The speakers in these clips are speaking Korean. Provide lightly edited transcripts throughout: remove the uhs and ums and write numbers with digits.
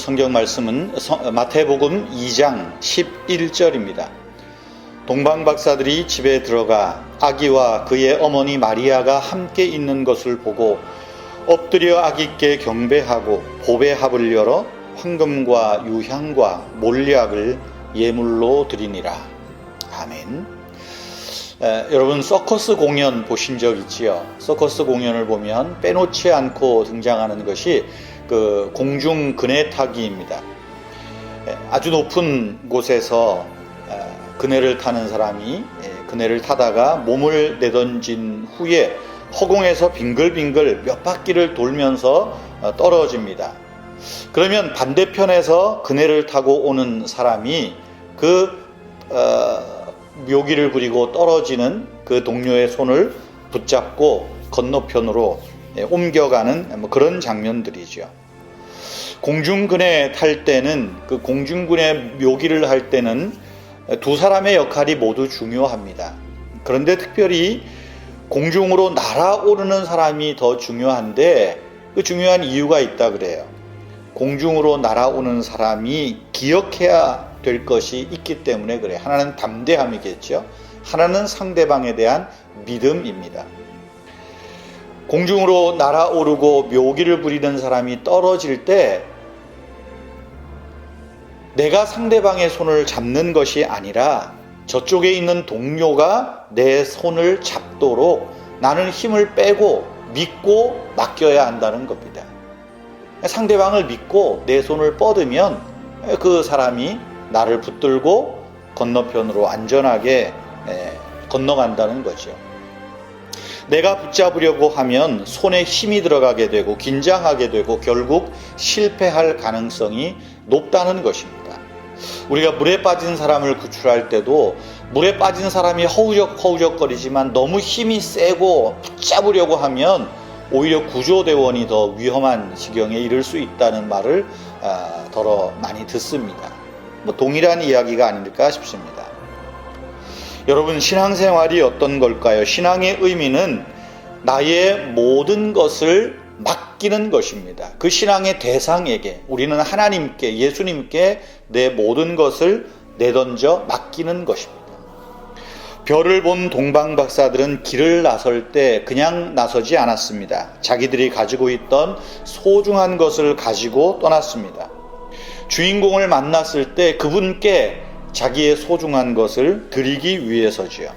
성경 말씀은 마태복음 2장 11절입니다. 동방 박사들이 집에 들어가 아기와 그의 어머니 마리아가 함께 있는 것을 보고 엎드려 아기께 경배하고 보배 합을 열어 황금과 유향과 몰약을 예물로 드리니라. 아멘. 여러분 서커스 공연 보신 적 있지요? 서커스 공연을 보면 빼놓지 않고 등장하는 것이 그 공중 그네 타기입니다. 아주 높은 곳에서 그네를 타는 사람이 그네를 타다가 몸을 내던진 후에 허공에서 빙글빙글 몇 바퀴를 돌면서 떨어집니다. 그러면 반대편에서 그네를 타고 오는 사람이 그 묘기를 부리고 떨어지는 그 동료의 손을 붙잡고 건너편으로 옮겨가는 그런 장면들이죠. 공중근에 탈 때는 그 공중근에 묘기를 할 때는 두 사람의 역할이 모두 중요합니다. 그런데 특별히 공중으로 날아오르는 사람이 더 중요한데 그 중요한 이유가 있다 그래요. 공중으로 날아오는 사람이 기억해야 될 것이 있기 때문에 그래요. 하나는 담대함이겠죠. 하나는 상대방에 대한 믿음입니다. 공중으로 날아오르고 묘기를 부리는 사람이 떨어질 때 내가 상대방의 손을 잡는 것이 아니라 저쪽에 있는 동료가 내 손을 잡도록 나는 힘을 빼고 믿고 맡겨야 한다는 겁니다. 상대방을 믿고 내 손을 뻗으면 그 사람이 나를 붙들고 건너편으로 안전하게 건너간다는 거죠. 내가 붙잡으려고 하면 손에 힘이 들어가게 되고 긴장하게 되고 결국 실패할 가능성이 높다는 것입니다. 우리가 물에 빠진 사람을 구출할 때도 물에 빠진 사람이 허우적거리지만 너무 힘이 세고 붙잡으려고 하면 오히려 구조대원이 더 위험한 지경에 이를 수 있다는 말을 더러 많이 듣습니다. 동일한 이야기가 아닐까 싶습니다. 여러분, 신앙생활이 어떤 걸까요? 신앙의 의미는 나의 모든 것을 맡기는 것입니다. 그 신앙의 대상에게, 우리는 하나님께, 예수님께 내 모든 것을 내던져 맡기는 것입니다. 별을 본 동방 박사들은 길을 나설 때 그냥 나서지 않았습니다. 자기들이 가지고 있던 소중한 것을 가지고 떠났습니다. 주인공을 만났을 때 그분께 자기의 소중한 것을 드리기 위해서지요.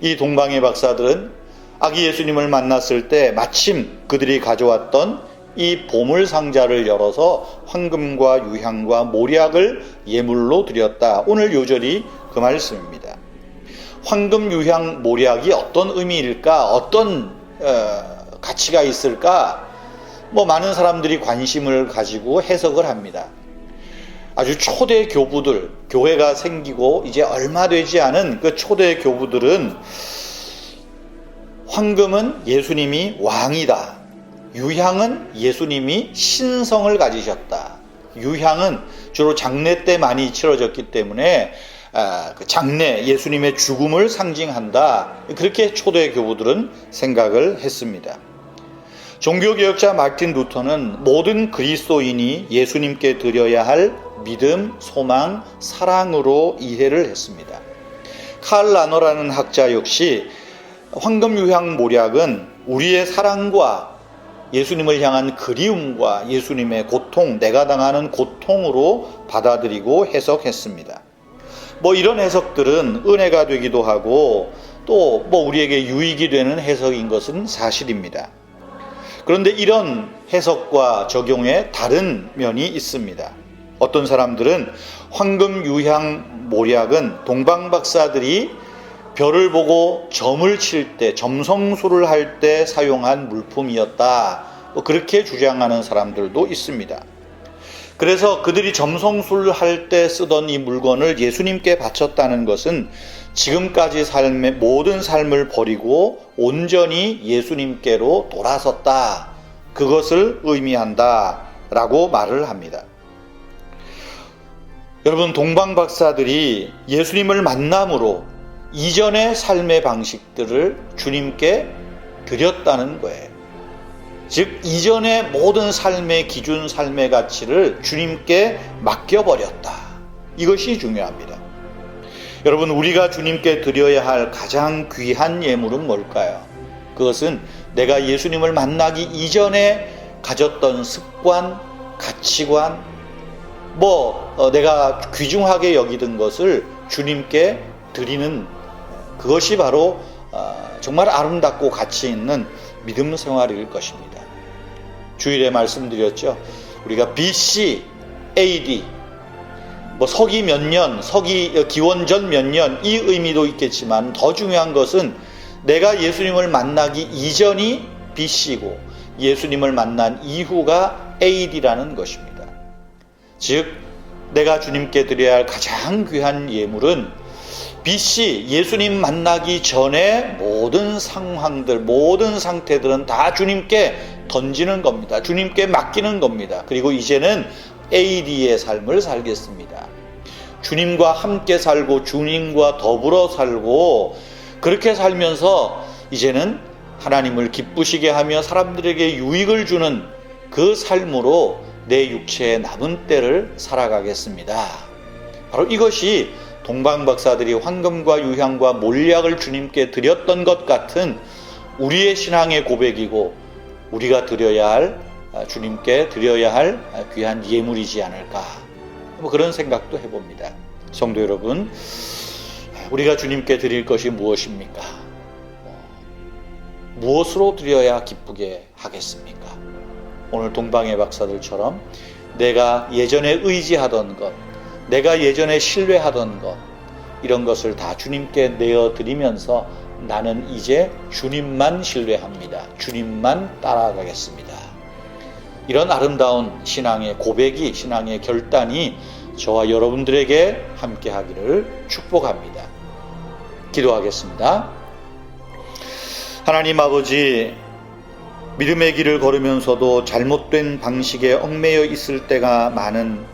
이 동방의 박사들은 아기 예수님을 만났을 때 마침 그들이 가져왔던 이 보물 상자를 열어서 황금과 유향과 몰약을 예물로 드렸다. 오늘 요절이 그 말씀입니다. 황금, 유향, 몰약이 어떤 의미일까? 어떤 가치가 있을까? 많은 사람들이 관심을 가지고 해석을 합니다. 아주 초대 교부들, 교회가 생기고 이제 얼마 되지 않은 그 초대 교부들은 황금은 예수님이 왕이다. 유향은 예수님이 신성을 가지셨다. 유향은 주로 장례 때 많이 치러졌기 때문에 장례, 예수님의 죽음을 상징한다. 그렇게 초대 교부들은 생각을 했습니다. 종교개혁자 마틴 루터는 모든 그리스도인이 예수님께 드려야 할 믿음, 소망, 사랑으로 이해를 했습니다. 칼 라너라는 학자 역시 황금, 유향, 몰약은 우리의 사랑과 예수님을 향한 그리움과 예수님의 고통, 내가 당하는 고통으로 받아들이고 해석했습니다. 이런 해석들은 은혜가 되기도 하고 또 우리에게 유익이 되는 해석인 것은 사실입니다. 그런데 이런 해석과 적용에 다른 면이 있습니다. 어떤 사람들은 황금, 유향, 몰약은 동방 박사들이 별을 보고 점을 칠 때, 점성술을 할 때 사용한 물품이었다. 그렇게 주장하는 사람들도 있습니다. 그래서 그들이 점성술을 할 때 쓰던 이 물건을 예수님께 바쳤다는 것은 지금까지 삶의 모든 삶을 버리고 온전히 예수님께로 돌아섰다. 그것을 의미한다. 라고 말을 합니다. 여러분, 동방 박사들이 예수님을 만남으로 이전의 삶의 방식들을 주님께 드렸다는 거예요. 즉 이전의 모든 삶의 기준, 삶의 가치를 주님께 맡겨버렸다. 이것이 중요합니다. 여러분, 우리가 주님께 드려야 할 가장 귀한 예물은 뭘까요? 그것은 내가 예수님을 만나기 이전에 가졌던 습관, 가치관, 내가 귀중하게 여기던 것을 주님께 드리는, 그것이 바로 정말 아름답고 가치 있는 믿음 생활일 것입니다. 주일에 말씀드렸죠. 우리가 BC, AD, 서기 몇 년, 기원전 몇 년, 이 의미도 있겠지만 더 중요한 것은 내가 예수님을 만나기 이전이 BC고 예수님을 만난 이후가 AD라는 것입니다. 즉 내가 주님께 드려야 할 가장 귀한 예물은 BC, 예수님 만나기 전에 모든 상황들, 모든 상태들은 다 주님께 던지는 겁니다. 주님께 맡기는 겁니다. 그리고 이제는 AD의 삶을 살겠습니다. 주님과 함께 살고 주님과 더불어 살고, 그렇게 살면서 이제는 하나님을 기쁘시게 하며 사람들에게 유익을 주는 그 삶으로 내 육체의 남은 때를 살아가겠습니다. 바로 이것이 동방박사들이 황금과 유향과 몰약을 주님께 드렸던 것 같은 우리의 신앙의 고백이고, 우리가 주님께 드려야 할 귀한 예물이지 않을까, 그런 생각도 해봅니다. 성도 여러분, 우리가 주님께 드릴 것이 무엇입니까? 무엇으로 드려야 기쁘게 하겠습니까? 오늘 동방의 박사들처럼 내가 예전에 의지하던 것, 내가 예전에 신뢰하던 것, 이런 것을 다 주님께 내어드리면서 나는 이제 주님만 신뢰합니다. 주님만 따라가겠습니다. 이런 아름다운 신앙의 고백이, 신앙의 결단이 저와 여러분들에게 함께 하기를 축복합니다. 기도하겠습니다. 하나님 아버지, 믿음의 길을 걸으면서도 잘못된 방식에 얽매여 있을 때가 많은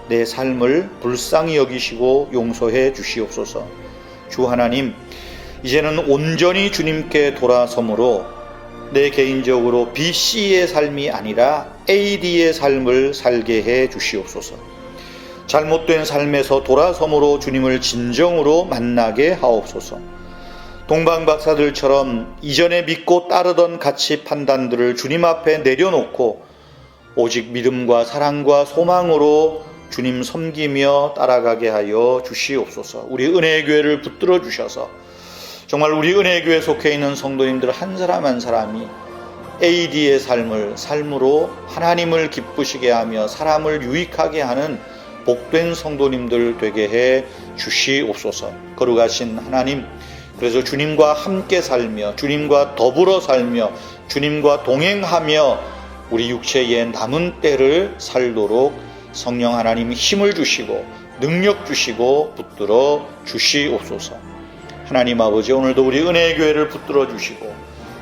내 삶을 불쌍히 여기시고 용서해 주시옵소서. 주 하나님, 이제는 온전히 주님께 돌아서므로 내 개인적으로 BC의 삶이 아니라 AD의 삶을 살게 해 주시옵소서. 잘못된 삶에서 돌아서므로 주님을 진정으로 만나게 하옵소서. 동방박사들처럼 이전에 믿고 따르던 가치 판단들을 주님 앞에 내려놓고 오직 믿음과 사랑과 소망으로 주님 섬기며 따라가게 하여 주시옵소서. 우리 은혜의 교회를 붙들어 주셔서 정말 우리 은혜의 교회에 속해 있는 성도님들 한 사람 한 사람이 AD의 삶으로 하나님을 기쁘시게 하며 사람을 유익하게 하는 복된 성도님들 되게 해 주시옵소서. 거룩하신 하나님, 그래서 주님과 함께 살며 주님과 더불어 살며 주님과 동행하며 우리 육체의 남은 때를 살도록 성령 하나님 힘을 주시고 능력 주시고 붙들어 주시옵소서. 하나님 아버지, 오늘도 우리 은혜의 교회를 붙들어 주시고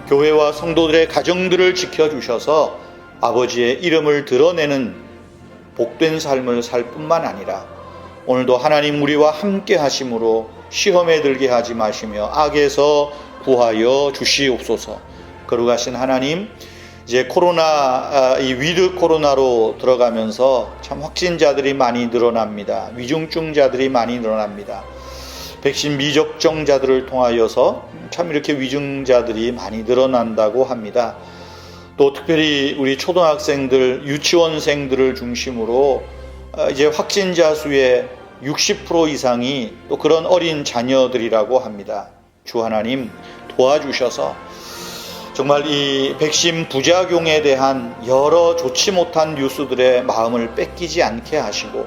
교회와 성도들의 가정들을 지켜주셔서 아버지의 이름을 드러내는 복된 삶을 살 뿐만 아니라 오늘도 하나님 우리와 함께 하심으로 시험에 들게 하지 마시며 악에서 구하여 주시옵소서. 거룩하신 하나님, 이제 이 위드 코로나로 들어가면서 참 확진자들이 많이 늘어납니다. 위중증자들이 많이 늘어납니다. 백신 미접종자들을 통하여서 참 이렇게 위중자들이 많이 늘어난다고 합니다. 또 특별히 우리 초등학생들, 유치원생들을 중심으로 이제 확진자 수의 60% 이상이 또 그런 어린 자녀들이라고 합니다. 주 하나님 도와주셔서 정말 이 백신 부작용에 대한 여러 좋지 못한 뉴스들의 마음을 뺏기지 않게 하시고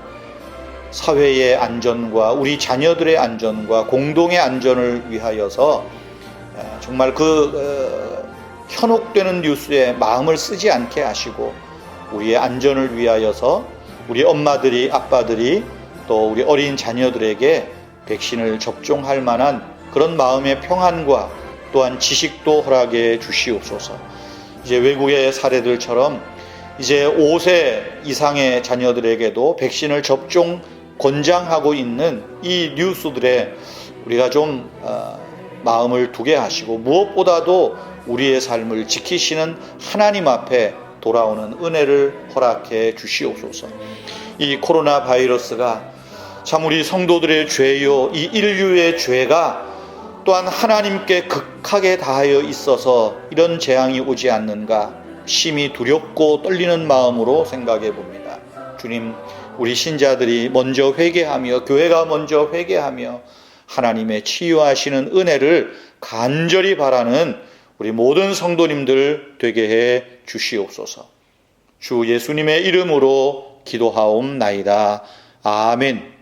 사회의 안전과 우리 자녀들의 안전과 공동의 안전을 위하여서 정말 현혹되는 뉴스에 마음을 쓰지 않게 하시고 우리의 안전을 위하여서 우리 엄마들이, 아빠들이 또 우리 어린 자녀들에게 백신을 접종할 만한 그런 마음의 평안과 또한 지식도 허락해 주시옵소서. 이제 외국의 사례들처럼 이제 5세 이상의 자녀들에게도 백신을 접종 권장하고 있는 이 뉴스들에 우리가 좀 마음을 두게 하시고 무엇보다도 우리의 삶을 지키시는 하나님 앞에 돌아오는 은혜를 허락해 주시옵소서. 이 코로나 바이러스가 참 우리 성도들의 죄요, 이 인류의 죄가 또한 하나님께 극하게 다하여 있어서 이런 재앙이 오지 않는가 심히 두렵고 떨리는 마음으로 생각해 봅니다. 주님, 우리 신자들이 먼저 회개하며 교회가 먼저 회개하며 하나님의 치유하시는 은혜를 간절히 바라는 우리 모든 성도님들 되게 해 주시옵소서. 주 예수님의 이름으로 기도하옵나이다. 아멘.